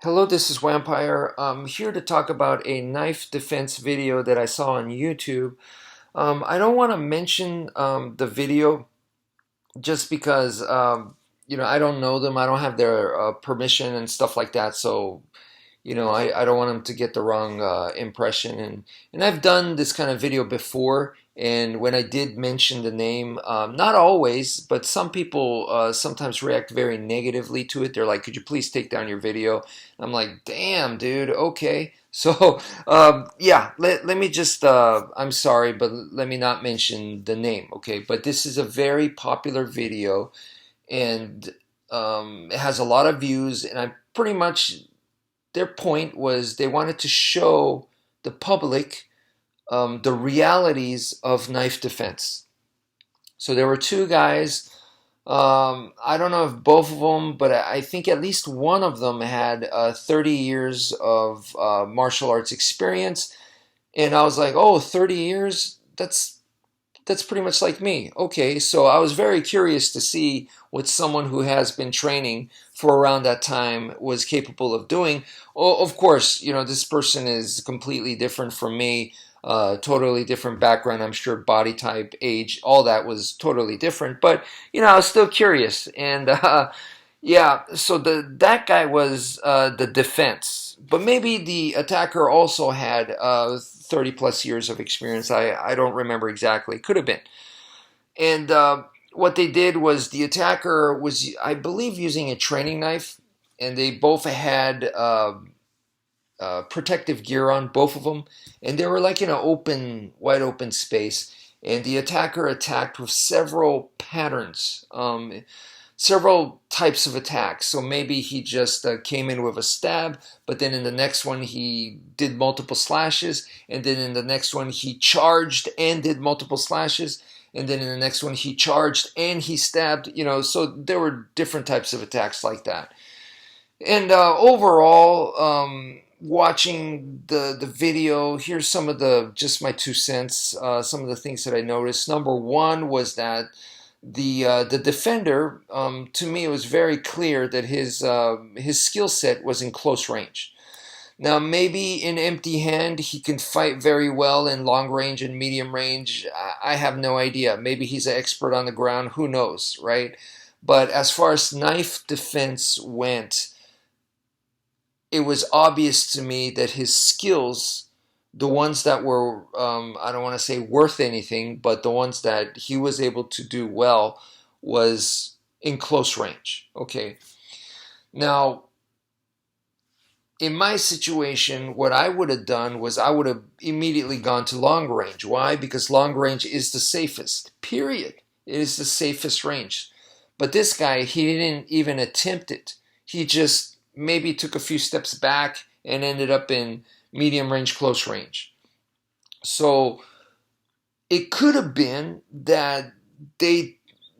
Hello, this is wmpyr. I'm here to talk about a knife defense video that I saw on YouTube. I don't want to mention the video just because I don't know them. I don't have their permission and stuff like that. So I don't want them to get the wrong impression. And I've done this kind of video before. And when I did mention the name, not always, but some people sometimes react very negatively to it. They're like, could you please take down your video? And I'm like, damn, dude, okay. So, yeah, let me just, I'm sorry, but let me not mention the name, okay? But this is a very popular video, and it has a lot of views, and I pretty much their point was they wanted to show the public the realities of knife defense. So there were two guys. I don't know if both of them, but I think at least one of them had 30 years of martial arts experience. And I was like, oh, 30 years? That's pretty much like me. Okay, so I was very curious to see what someone who has been training for around that time was capable of doing. Oh, of course, this person is completely different from me, totally different background. I'm sure body type, age, all that was totally different. But I was still curious, and yeah. So that guy was the defense, but maybe the attacker also had 30 plus years of experience. I don't remember exactly. Could have been. And what they did was the attacker was, I believe, using a training knife, and they both had protective gear on, both of them, and they were like in an wide open space. And the attacker attacked with several patterns, several types of attacks. So maybe he just came in with a stab, but then in the next one he did multiple slashes, and then in the next one he charged and did multiple slashes, and then in the next one he charged and he stabbed. So there were different types of attacks like that. And overall, watching the video, here's some of just my 2 cents. Some of the things that I noticed. Number one was that the defender, to me, it was very clear that his skill set was in close range. Now, maybe in empty hand, he can fight very well in long range and medium range. I have no idea. Maybe he's an expert on the ground. Who knows, right? But as far as knife defense went, it was obvious to me that his skills, the ones that were, I don't want to say worth anything, but the ones that he was able to do well, was in close range. Okay. Now, in my situation, what I would have done was I would have immediately gone to long range. Why? Because long range is the safest, period. It is the safest range. But this guy, he didn't even attempt it. He just maybe took a few steps back and ended up in medium range, close range. So it could have been that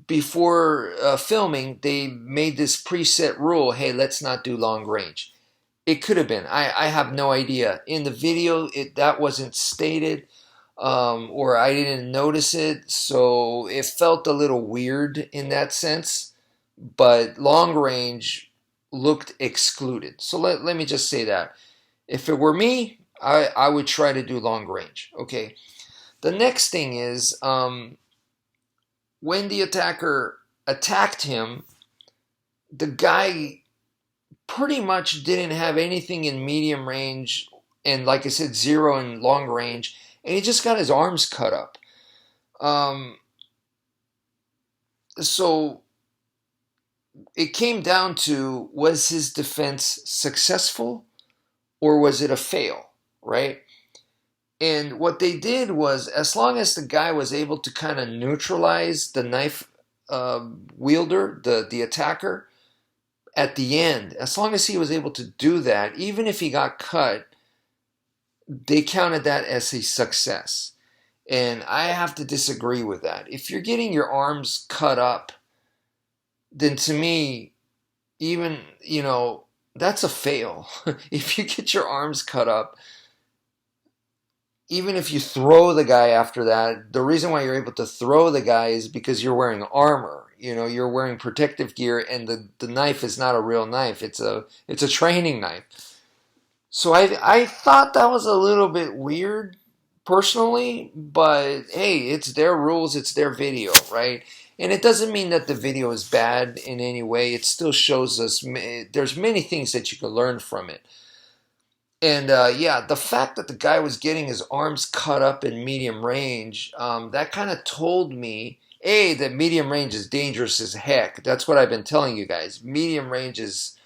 before filming, they made this preset rule, hey, let's not do long range. It could have been. I have no idea. In the video, that wasn't stated, or I didn't notice it, so it felt a little weird in that sense. But long range looked excluded. So let me just say that. If it were me, I would try to do long range. Okay. The next thing is when the attacker attacked him, the guy pretty much didn't have anything in medium range, and like I said, zero in long range, and he just got his arms cut up. So it came down to, was his defense successful or was it a fail, right? And what they did was, as long as the guy was able to kind of neutralize the knife wielder, the attacker, at the end, as long as he was able to do that, even if he got cut, they counted that as a success. And I have to disagree with that. If you're getting your arms cut up, then to me, even, that's a fail. If you get your arms cut up, even if you throw the guy after that, the reason why you're able to throw the guy is because you're wearing armor. you're wearing protective gear, and the knife is not a real knife. It's a training knife. So I thought that was a little bit weird personally, but hey, it's their rules, it's their video, right? And it doesn't mean that the video is bad in any way. It still shows us there's many things that you can learn from it. And yeah, the fact that the guy was getting his arms cut up in medium range, that kind of told me, A, that medium range is dangerous as heck. That's what I've been telling you guys. Medium range is,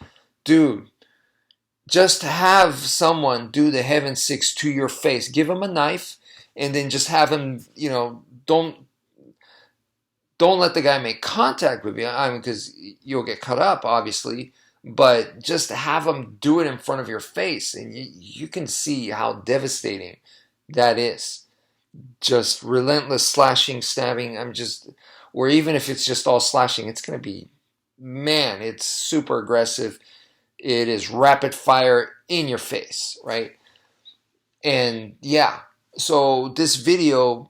dude, just have someone do the heaven six to your face. Give him a knife, and then just have him, don't let the guy make contact with you. I mean, because you'll get cut up, obviously. But just have him do it in front of your face, and you can see how devastating that is. Just relentless slashing, stabbing. Or even if it's just all slashing, it's going to be, man, it's super aggressive. It is rapid fire in your face, right? And yeah, so this video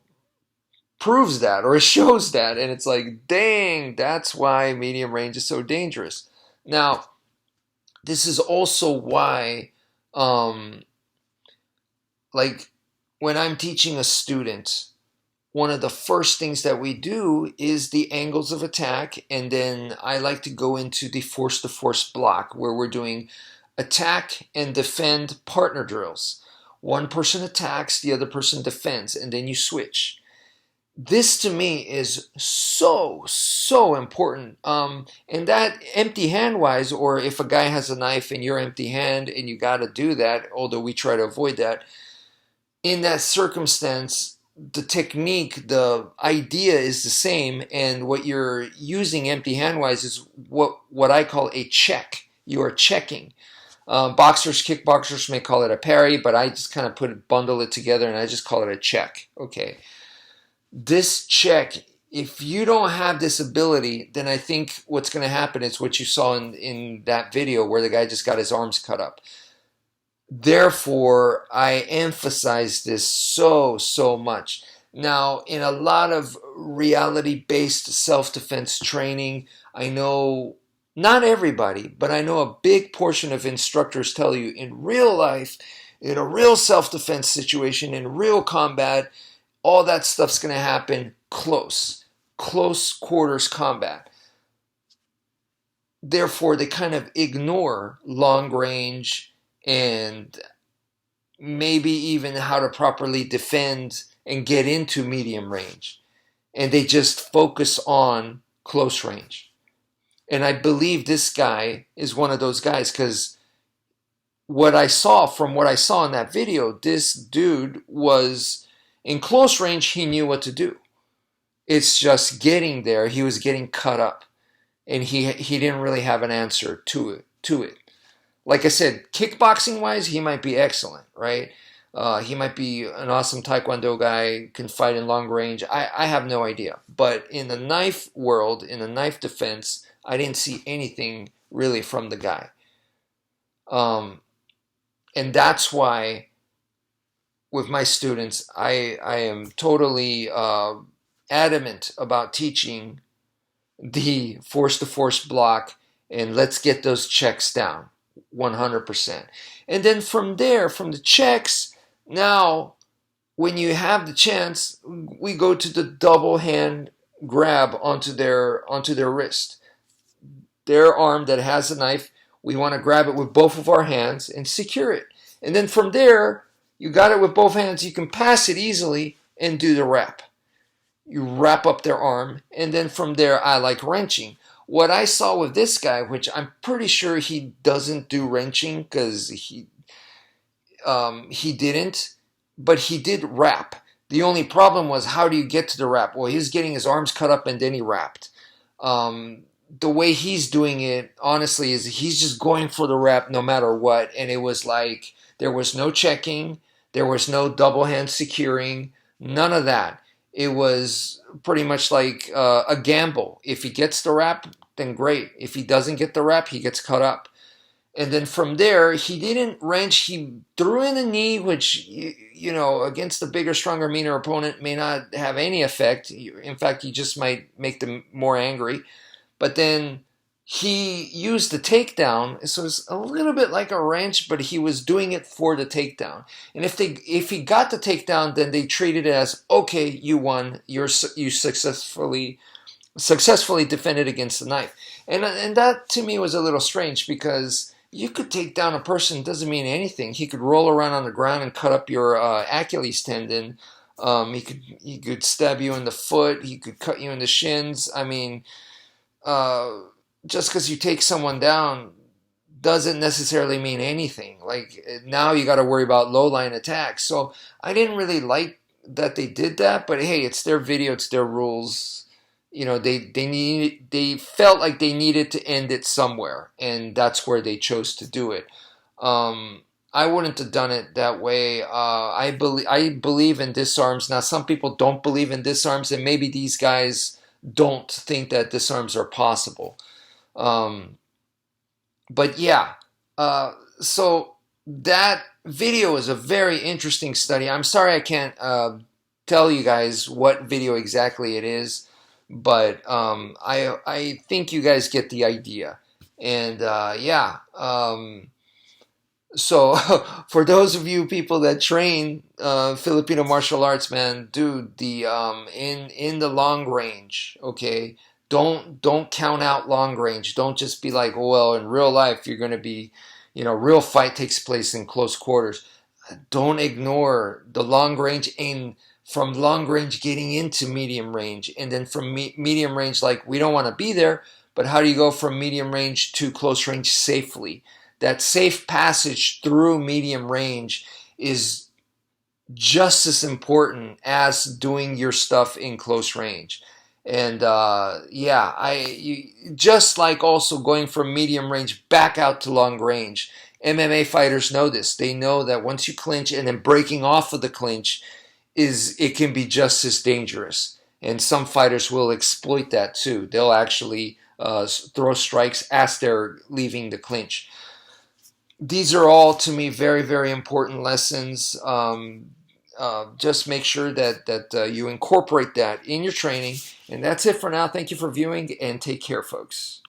proves that, or it shows that, and it's like, dang, that's why medium range is so dangerous. Now, this is also why, like, when I'm teaching a student, one of the first things that we do is the angles of attack, and then I like to go into the force-to-force block, where we're doing attack and defend partner drills. One person attacks, the other person defends, and then you switch. This to me is so important. And that empty hand wise, or if a guy has a knife and you're empty hand and you got to do that, although we try to avoid that, in that circumstance, the technique, the idea is the same, and what you're using empty hand wise is what I call a check. You are checking. Boxers, kickboxers may call it a parry, but I just kind of bundle it together, and I just call it a check. Okay. This check, if you don't have this ability, then I think what's going to happen is what you saw in that video where the guy just got his arms cut up. Therefore, I emphasize this so much. Now, in a lot of reality-based self-defense training, I know not everybody, but I know a big portion of instructors tell you in real life, in a real self-defense situation, in real combat, all that stuff's going to happen close quarters combat. Therefore, they kind of ignore long range and maybe even how to properly defend and get into medium range. And they just focus on close range. And I believe this guy is one of those guys, because what I saw in that video, this dude was in close range. He knew what to do. It's just getting there. He was getting cut up, and he didn't really have an answer to it. Like I said, kickboxing wise, he might be excellent, right? He might be an awesome Taekwondo guy, can fight in long range. I have no idea. But in the knife world, in the knife defense, I didn't see anything really from the guy. And that's why with my students, I am totally adamant about teaching the force-to-force block, and let's get those checks down 100%. And then from there, from the checks, now when you have the chance, we go to the double hand grab onto their wrist. Their arm that has a knife, we want to grab it with both of our hands and secure it. And then from there, you got it with both hands, you can pass it easily and do the wrap. You wrap up their arm, and then from there, I like wrenching. What I saw with this guy, which I'm pretty sure he doesn't do wrenching because he didn't, but he did wrap. The only problem was, how do you get to the wrap? Well, he was getting his arms cut up and then he wrapped. The way he's doing it, honestly, is he's just going for the wrap no matter what. And it was like, there was no checking, there was no double hand securing, none of that. It was pretty much like a gamble. If he gets the wrap, then great. If he doesn't get the wrap, he gets cut up. And then from there, he didn't wrench. He threw in a knee, which, against a bigger, stronger, meaner opponent may not have any effect. In fact, he just might make them more angry. But then he used the takedown. So it's a little bit like a wrench, but he was doing it for the takedown. And if he got the takedown, then they treated it as, okay, you won. You successfully defended against the knife. And that to me was a little strange, because you could take down a person, doesn't mean anything. He could roll around on the ground and cut up your Achilles tendon. He could stab you in the foot. He could cut you in the shins. I mean, uh, just because you take someone down doesn't necessarily mean anything. Like, now you got to worry about low line attacks. So I didn't really like that they did that, but hey, it's their video, it's their rules. They felt like they needed to end it somewhere, and that's where they chose to do it. I wouldn't have done it that way. I believe in disarms. Now, some people don't believe in disarms, and maybe these guys don't think that disarms are possible. Um, but yeah, so that video is a very interesting study. I'm sorry I can't tell you guys what video exactly it is, but I think you guys get the idea. And yeah, so for those of you people that train Filipino martial arts, man, dude, the in the long range, okay, don't count out long range. Don't just be like, oh, well, in real life you're going to be, real fight takes place in close quarters. Don't ignore the long range, and from long range getting into medium range, and then from medium range, like, we don't want to be there, but how do you go from medium range to close range safely? That safe passage through medium range is just as important as doing your stuff in close range. And yeah, just like also going from medium range back out to long range. MMA fighters know this. They know that once you clinch and then breaking off of the clinch, it can be just as dangerous. And some fighters will exploit that too. They'll actually throw strikes as they're leaving the clinch. These are all, to me, very, very important lessons. Just make sure that you incorporate that in your training. And that's it for now. Thank you for viewing, and take care, folks.